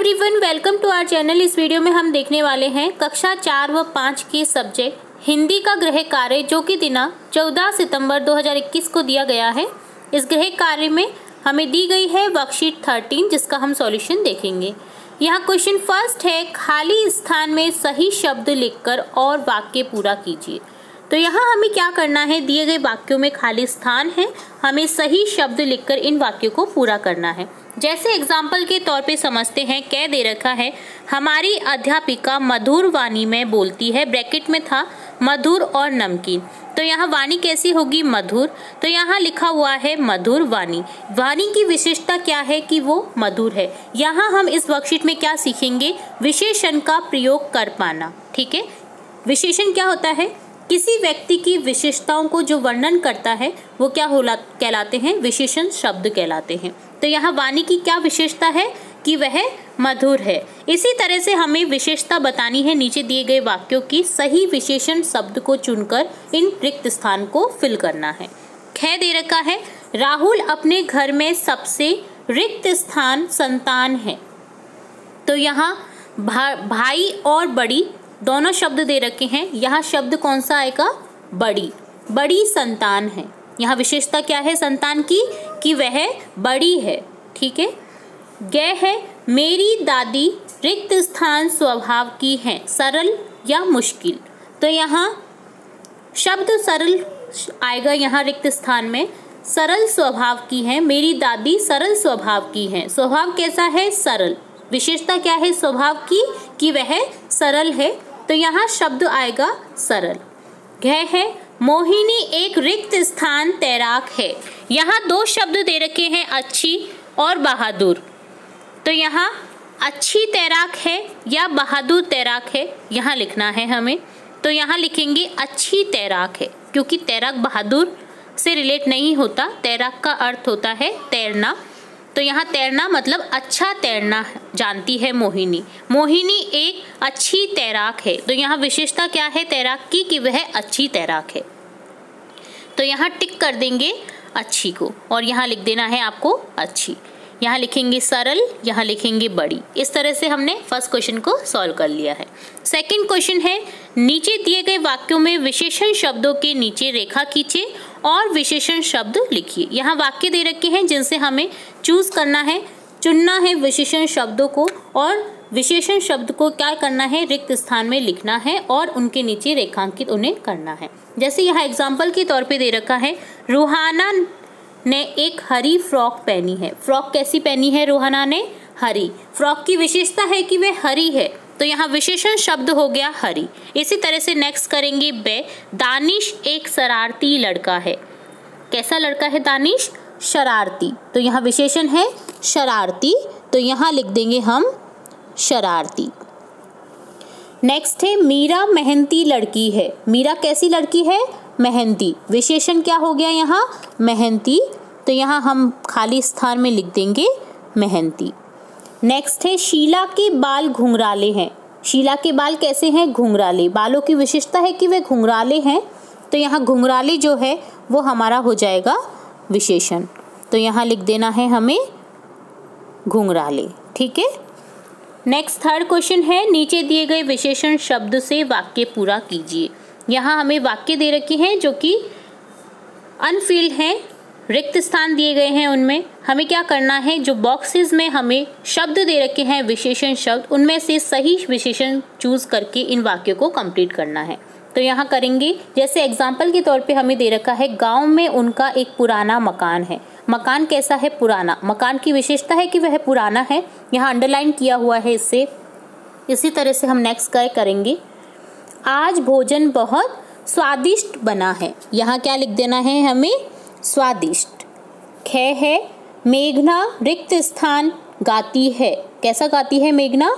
Everyone, welcome to our channel. इस video में हम देखने वाले हैं कक्षा 4 व 5 के सब्जेक्ट हिंदी का गृह कार्य, जो कि दिनांक 14 सितंबर 2021 को दिया गया है। इस गृह कार्य में हमें दी गई है वर्कशीट 13, जिसका हम सॉल्यूशन देखेंगे। यहाँ क्वेश्चन फर्स्ट है, खाली स्थान में सही शब्द लिखकर और वाक्य पूरा कीजिए। तो यहाँ हमें क्या करना है, दिए गए वाक्यों में खाली स्थान है, हमें सही शब्द लिखकर इन वाक्यों को पूरा करना है। जैसे एग्जाम्पल के तौर पे समझते हैं, क्या दे रखा है, हमारी अध्यापिका मधुर वाणी में बोलती है, ब्रैकेट में था मधुर और नमकीन। तो यहाँ वाणी कैसी होगी, मधुर। तो यहाँ लिखा हुआ है मधुर वाणी। वाणी की विशेषता क्या है कि वो मधुर है। यहाँ हम इस वर्कशीट में क्या सीखेंगे, विशेषण का प्रयोग कर पाना। ठीक है, विशेषण क्या होता है, किसी व्यक्ति की विशेषताओं को जो वर्णन करता है वो क्या कहलाते हैं, विशेषण शब्द कहलाते हैं। तो यहाँ वाणी की क्या विशेषता है कि वह मधुर है। इसी तरह से हमें विशेषता बतानी है नीचे दिए गए वाक्यों की, सही विशेषण शब्द को चुनकर इन रिक्त स्थान को फिल करना है। ख दे रखा है, राहुल अपने घर में सबसे रिक्त स्थान संतान है। तो यहाँ भाई और बड़ी दोनों शब्द दे रखे हैं। यहाँ शब्द कौन सा आएगा, बड़ी। बड़ी संतान है। यहाँ विशेषता क्या है संतान की कि वह बड़ी है। ठीक है, ग है, मेरी दादी रिक्त स्थान स्वभाव की है, सरल या मुश्किल। तो यहाँ शब्द सरल आएगा, यहाँ रिक्त स्थान में सरल स्वभाव की है, मेरी दादी सरल स्वभाव की है। स्वभाव कैसा है, सरल। विशेषता क्या है स्वभाव की कि वह सरल है। तो यहाँ शब्द आएगा सरल। घ है, मोहिनी एक रिक्त स्थान तैराक है। यहाँ दो शब्द दे रखे हैं, अच्छी और बहादुर। तो यहाँ अच्छी तैराक है या बहादुर तैराक है, यहाँ लिखना है हमें। तो यहाँ लिखेंगे अच्छी तैराक है, क्योंकि तैराक बहादुर से रिलेट नहीं होता। तैराक का अर्थ होता है तैरना। तो यहाँ तैरना मतलब अच्छा तैरना जानती है मोहिनी। मोहिनी एक अच्छी तैराक है। तो यहाँ विशेषता क्या है तैराक की कि वह अच्छी तैराक है। तो यहाँ टिक कर देंगे अच्छी को और यहाँ लिख देना है आपको अच्छी। यहाँ लिखेंगे सरल, यहाँ लिखेंगे बड़ी। इस तरह से हमने फर्स्ट क्वेश्चन को सॉल्व कर लिया है। सेकंड क्वेश्चन है, नीचे दिए गए वाक्यों में विशेषण शब्दों के नीचे रेखा खींचे और विशेषण शब्द लिखिए। यहाँ वाक्य दे रखे हैं जिनसे हमें चूज करना है, चुनना है विशेषण शब्दों को, और विशेषण शब्द को क्या करना है, रिक्त स्थान में लिखना है और उनके नीचे रेखांकित उन्हें करना है। जैसे यहाँ एग्जाम्पल के तौर पे दे रखा है, रूहाना ने एक हरी फ्रॉक पहनी है। फ्रॉक कैसी पहनी है रूहाना ने, हरी। फ्रॉक की विशेषता है कि वह हरी है। तो यहाँ विशेषण शब्द हो गया हरी। इसी तरह से नेक्स्ट करेंगे बे, दानिश एक शरारती लड़का है। कैसा लड़का है दानिश, शरारती। तो यहाँ विशेषण है शरारती, तो यहाँ लिख देंगे हम शरारती। नेक्स्ट है, मीरा मेहनती लड़की है। मीरा कैसी लड़की है, मेहनती। विशेषण क्या हो गया यहाँ, मेहनती। तो यहाँ हम खाली स्थान में लिख देंगे मेहनती। नेक्स्ट है, शीला के बाल घुंघराले हैं। शीला के बाल कैसे हैं, घुंघराले। बालों की विशेषता है कि वे घुंघराले हैं। तो यहाँ घुंघराले जो है वो हमारा हो जाएगा विशेषण। तो यहाँ लिख देना है हमें घुंघराले। ठीक है, नेक्स्ट थर्ड क्वेश्चन है, नीचे दिए गए विशेषण शब्द से वाक्य पूरा कीजिए। यहाँ हमें वाक्य दे रखे हैं जो कि अनफिल्ड हैं, रिक्त स्थान दिए गए हैं। उनमें हमें क्या करना है, जो बॉक्सेस में हमें शब्द दे रखे हैं विशेषण शब्द, उनमें से सही विशेषण चूज करके इन वाक्यों को कंप्लीट करना है। तो यहाँ करेंगे, जैसे एग्जाम्पल के तौर पे हमें दे रखा है, गांव में उनका एक पुराना मकान है। मकान कैसा है, पुराना। मकान की विशेषता है कि वह पुराना है, यहाँ अंडरलाइन किया हुआ है इससे। इसी तरह से हम नेक्स्ट करेंगे, आज भोजन बहुत स्वादिष्ट बना है। यहाँ क्या लिख देना है हमें, स्वादिष्ट। ख है, मेघना रिक्त स्थान गाती है। कैसा गाती है मेघना,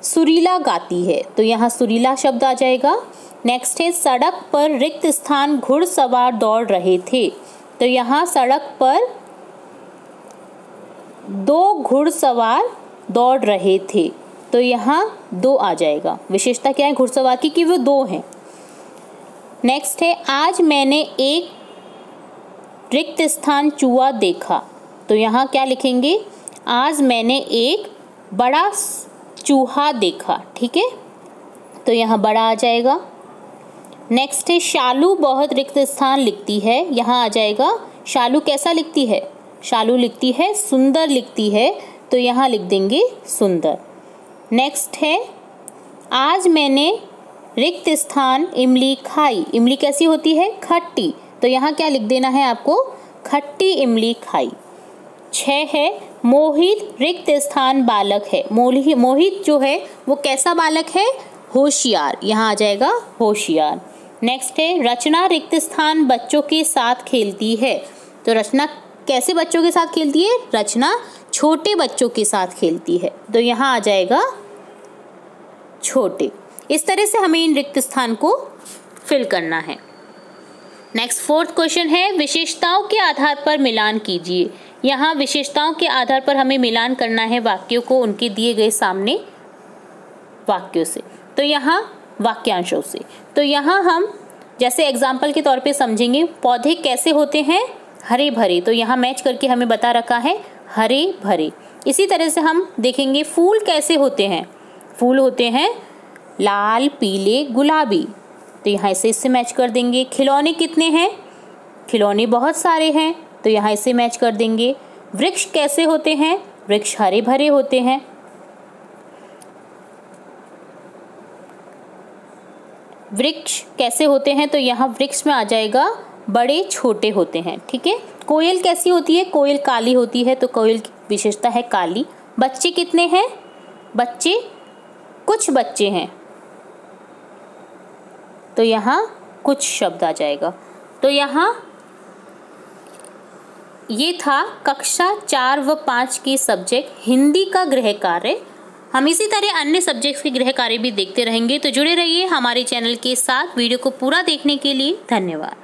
सुरीला गाती है। तो यहाँ सुरीला शब्द आ जाएगा। नेक्स्ट है, सड़क पर रिक्त स्थान घुड़सवार दौड़ रहे थे। तो यहाँ सड़क पर दो घुड़सवार दौड़ रहे थे। तो यहाँ दो आ जाएगा। विशेषता क्या है घुड़सवार की कि वो दो हैं। नेक्स्ट है, आज मैंने एक रिक्त स्थान चूहा देखा। तो यहाँ क्या लिखेंगे, आज मैंने एक बड़ा चूहा देखा, ठीक है, तो यहाँ बड़ा आ जाएगा। नेक्स्ट है शालू बहुत रिक्त स्थान लिखती है, यहाँ आ जाएगा शालू कैसा लिखती है, शालू लिखती है सुंदर लिखती है, तो यहाँ लिख देंगे सुंदर। नेक्स्ट है आज मैंने रिक्त स्थान इमली खाई, इमली कैसी होती है, खट्टी, तो यहाँ क्या लिख देना है आपको, खट्टी इमली खाई। 6 है मोहित रिक्त स्थान बालक है, मोहित जो है वो कैसा बालक है, होशियार, यहाँ आ जाएगा होशियार। नेक्स्ट है रचना रिक्त स्थान बच्चों के साथ खेलती है, तो रचना कैसे बच्चों के साथ खेलती है, रचना छोटे बच्चों के साथ खेलती है, तो यहाँ आ जाएगा छोटे। इस तरह से हमें इन रिक्त स्थान को फिल करना है। नेक्स्ट 4th क्वेश्चन है विशेषताओं के आधार पर मिलान कीजिए। यहाँ विशेषताओं के आधार पर हमें मिलान करना है वाक्यों को उनके दिए गए सामने वाक्यों से, तो यहाँ वाक्यांशों से। तो यहाँ हम जैसे एग्जाम्पल के तौर पे समझेंगे, पौधे कैसे होते हैं, हरे भरे, तो यहाँ मैच करके हमें बता रखा है हरे भरे। इसी तरह से हम देखेंगे फूल कैसे होते हैं, फूल होते हैं लाल पीले गुलाबी, तो यहाँ इससे मैच कर देंगे। खिलौने कितने हैं, खिलौने बहुत सारे हैं, तो यहाँ इसे मैच कर देंगे। वृक्ष कैसे होते हैं, वृक्ष हरे भरे होते हैं। वृक्ष कैसे होते हैं, तो यहाँ वृक्ष में आ जाएगा बड़े छोटे होते हैं, ठीक है। कोयल कैसी होती है, कोयल काली होती है, तो कोयल की विशेषता है काली। बच्चे कितने हैं, बच्चे कुछ बच्चे हैं, तो यहाँ कुछ शब्द आ जाएगा। तो यहाँ ये था कक्षा 4 व 5 की सब्जेक्ट हिंदी का गृह कार्य। हम इसी तरह अन्य सब्जेक्ट्स के गृह कार्य भी देखते रहेंगे, तो जुड़े रहिए हमारे चैनल के साथ। वीडियो को पूरा देखने के लिए धन्यवाद।